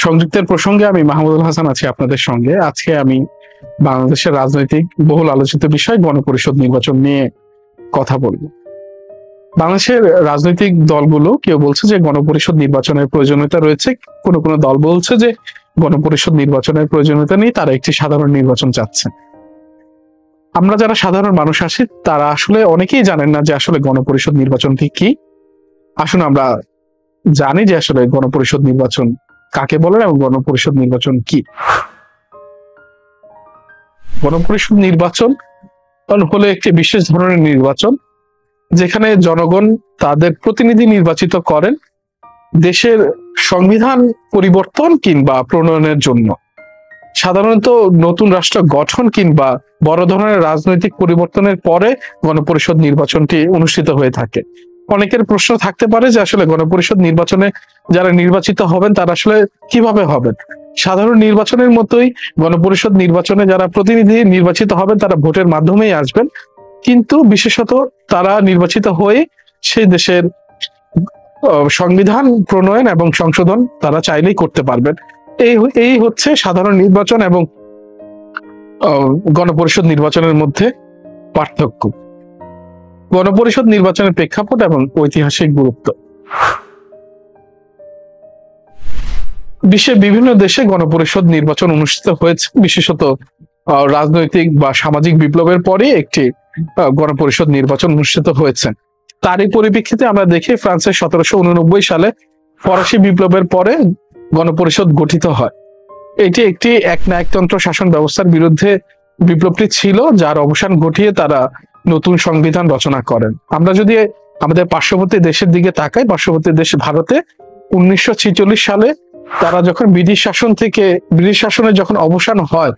সংযুক্তের প্রসঙ্গে আমি মাহমুদুল হাসান আছি আপনাদের সঙ্গে। আজকে আমি বাংলাদেশের রাজনৈতিক বহুল আলোচিত বিষয় গণপরিষদ নির্বাচন নিয়ে কথা বলব। বাংলাদেশের রাজনৈতিক দলগুলো কেউ বলছে যে গণপরিষদ নির্বাচনের প্রয়োজনীয়তা রয়েছে, কোনো কোনো দল বলছে যে গণপরিষদ নির্বাচনের প্রয়োজনীয়তা নেই, তারা একটি সাধারণ নির্বাচন চাচ্ছে। আমরা যারা সাধারণ মানুষ আছি তারা আসলে অনেকেই জানেন না যে আসলে গণপরিষদ নির্বাচনটি কি। আসুন আমরা জানি যে আসলে গণপরিষদ নির্বাচন কাকে বলেন এবং গণপরিষদ নির্বাচন কি। গণপরিষদ নির্বাচন হলো একটি বিশেষ ধরনের নির্বাচন যেখানে জনগণ তাদের প্রতিনিধি নির্বাচিত করেন দেশের সংবিধান পরিবর্তন কিংবা প্রণয়নের জন্য। সাধারণত নতুন রাষ্ট্র গঠন কিংবা বড় ধরনের রাজনৈতিক পরিবর্তনের পরে গণপরিষদ নির্বাচনটি অনুষ্ঠিত হয়ে থাকে। অনেকের প্রশ্ন থাকতে পারে যে আসলে গণপরিষদ নির্বাচনে যারা নির্বাচিত হবেন তারা আসলে কিভাবে হবেন। সাধারণ নির্বাচনের মতোই গণপরিষদ নির্বাচনে যারা প্রতিনিধি নির্বাচিত হবেন তারা ভোটের মাধ্যমেই আসবেন, কিন্তু বিশেষত তারা নির্বাচিত হয়ে সেই দেশের সংবিধান প্রণয়ন এবং সংশোধন তারা চাইলেই করতে পারবেন। এই হচ্ছে সাধারণ নির্বাচন এবং গণপরিষদ নির্বাচনের মধ্যে পার্থক্য। গণপরিষদ নির্বাচনের প্রেক্ষাপট এবং ঐতিহাসিক গুরুত্ব। বিশ্বের বিভিন্ন দেশে গণপরিষদ নির্বাচন অনুষ্ঠিত হয়েছে, বিশেষত রাজনৈতিক বা সামাজিক বিপ্লবের পরে একটি গণপরিষদ নির্বাচন অনুষ্ঠিত হয়েছে। তারই পরিপ্রেক্ষিতে আমরা দেখি ফ্রান্সের 1789 সালে ফরাসি বিপ্লবের পরে গণপরিষদ গঠিত হয়। এটি একটি একনায়কতন্ত্র শাসন ব্যবস্থার বিরুদ্ধে বিপ্লবটি ছিল, যার অবসান ঘটিয়ে তারা নতুন সংবিধান রচনা করেন। আমরা যদি আমাদের পার্শ্ববর্তী দেশের দিকে তাকাই, পার্শ্ববর্তী দেশ ভারতে 1946 সালে তারা যখন ব্রিটিশ শাসনের যখন অবসান হয়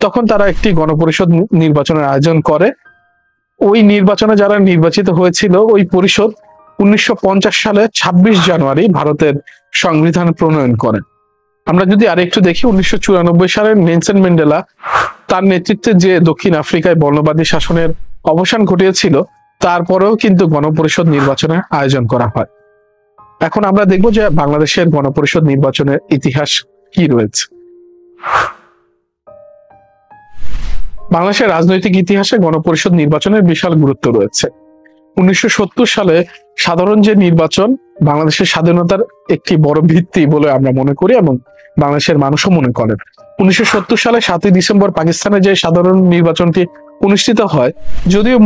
তখন তারা একটি গণপরিষদ নির্বাচনের আয়োজন করে। ওই নির্বাচনে যারা নির্বাচিত হয়েছিল ওই পরিষদ 1950 সালে 26 জানুয়ারি ভারতের সংবিধান প্রণয়ন করেন। আমরা যদি আরেকটু দেখি 1994 সালে নেলসন ম্যান্ডেলা তার নেতৃত্বে যে দক্ষিণ আফ্রিকায় বর্ণবাদী শাসনের অবসান ঘটিয়েছিল তারপরেও কিন্তু গণপরিষদ নির্বাচনের আয়োজন করা হয়। এখন আমরা দেখব যে বাংলাদেশের গণপরিষদ নির্বাচনের ইতিহাস কি রয়েছে। বাংলাদেশের রাজনৈতিক ইতিহাসে গণপরিষদ নির্বাচনের বিশাল গুরুত্ব রয়েছে। 1970 সালে সাধারণ যে নির্বাচন বাংলাদেশের স্বাধীনতার একটি বড় ভিত্তি বলে আমরা মনে করি এবং বাংলাদেশের মানুষও মনে করেন। 1970 সালে 7ই ডিসেম্বর পাকিস্তানে যে সাধারণ নির্বাচনটি অনুষ্ঠিত হয়, যদিও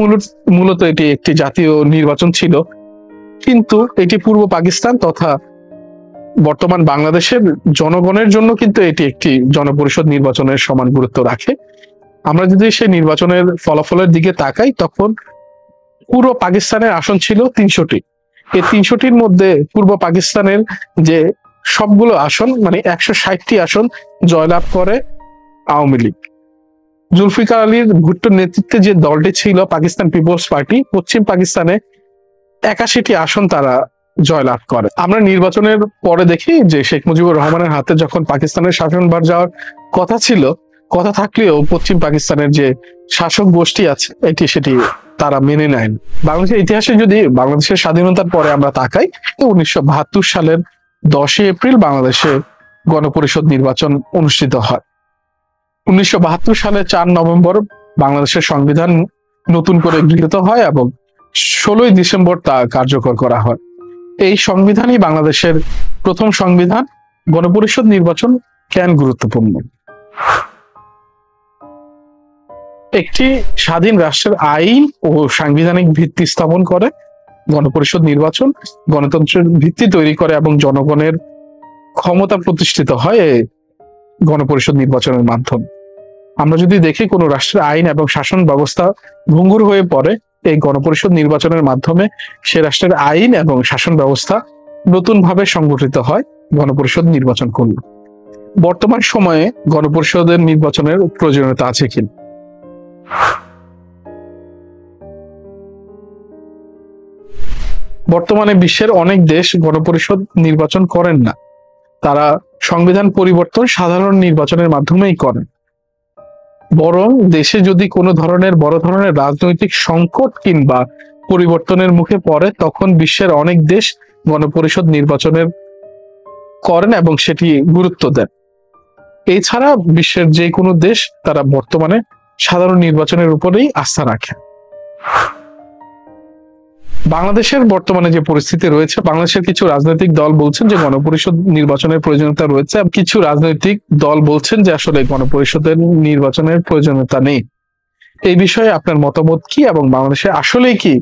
মূলত এটি একটি জাতীয় নির্বাচন ছিল, কিন্তু এটি পূর্ব পাকিস্তান তথা বর্তমান বাংলাদেশের জনগণের জন্য কিন্তু এটি একটি জনপরিষদ নির্বাচনের সমান গুরুত্ব রাখে। আমরা যদি সেই নির্বাচনের ফলাফলের দিকে তাকাই তখন পূর্ব পাকিস্তানের আসন ছিল 300টি। এই 300টির মধ্যে পূর্ব পাকিস্তানের যে সবগুলো আসন মানে 160টি আসন জয়লাভ করে আওয়ামী লীগ। জুলফিকার আলীর ভুট্টোর নেতৃত্বে যে দলটি ছিল পাকিস্তান পিপলস পার্টি, পশ্চিম পাকিস্তানে 81টি আসন তারা জয়লাভ করে। আমরা নির্বাচনের পরে দেখি যে শেখ মুজিবুর রহমানের হাতে যখন পাকিস্তানের শাসনভার যাওয়ার কথা থাকলেও পশ্চিম পাকিস্তানের যে শাসক গোষ্ঠী আছে সেটি তারা মেনে নেন। বাংলাদেশের ইতিহাসে যদি বাংলাদেশের স্বাধীনতার পরে আমরা তাকাই, 1972 সালের 10 এপ্রিল বাংলাদেশে গণপরিষদ নির্বাচন অনুষ্ঠিত হয়। 1972 সালের 4 নভেম্বর বাংলাদেশের সংবিধান নতুন করে গৃহীত হয় এবং 16 ডিসেম্বর তা কার্যকর করা হয়। এই সংবিধানই বাংলাদেশের প্রথম সংবিধান। গণপরিষদ নির্বাচন কেন গুরুত্বপূর্ণ? একটি স্বাধীন রাষ্ট্রের আইন ও সাংবিধানিক ভিত্তি স্থাপন করে গণপরিষদ নির্বাচন, গণতন্ত্রের ভিত্তি তৈরি করে এবং জনগণের ক্ষমতা প্রতিষ্ঠিত হয় গণপরিষদ নির্বাচনের মাধ্যমে। আমরা যদি দেখি কোনো রাষ্ট্রের আইন এবং শাসন ব্যবস্থা ভঙ্গুর হয়ে পড়ে, এই গণপরিষদ নির্বাচনের মাধ্যমে সে রাষ্ট্রের আইন এবং শাসন ব্যবস্থা নতুনভাবে সংগঠিত হয় গণপরিষদ নির্বাচন করলে। বর্তমান সময়ে গণপরিষদের নির্বাচনের প্রয়োজনীয়তা আছে কিনা? বর্তমানে বিশ্বের অনেক দেশ গণপরিষদ নির্বাচন করেন না, তারা সংবিধান পরিবর্তন সাধারণ নির্বাচনের মাধ্যমেই করেন। বরং দেশে যদি কোনো ধরনের বড় ধরনের রাজনৈতিক সংকট কিংবা পরিবর্তনের মুখে পড়ে তখন বিশ্বের অনেক দেশ গণপরিষদ নির্বাচনের করেন এবং সেটি গুরুত্ব দেন। এছাড়া বিশ্বের যে কোনো দেশ তারা বর্তমানে সাধারণ নির্বাচনের উপরেই আস্থা রাখে। বাংলাদেশের বর্তমানে যে পরিস্থিতি রয়েছে, বাংলাদেশের কিছু রাজনৈতিক দল বলছেন যে গণপরিষদ নির্বাচনের প্রয়োজনীয়তা রয়েছে, কিছু রাজনৈতিক দল বলছেন যে আসলে গণপরিষদের নির্বাচনের প্রয়োজনীয়তা নেই। এই বিষয়ে আপনার মতামত কি, এবং বাংলাদেশে আসলেই কি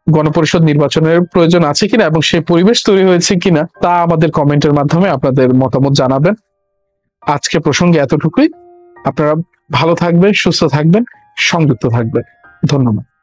গণপরিষদ নির্বাচনের প্রয়োজন আছে কিনা এবং সেই পরিবেশ তৈরি হয়েছে কিনা তা আমাদের কমেন্টের মাধ্যমে আপনাদের মতামত জানাবেন। আজকে প্রসঙ্গে এতটুকুই। আপনারা ভালো থাকবেন, সুস্থ থাকবেন, সংযুক্ত থাকবেন। ধন্যবাদ।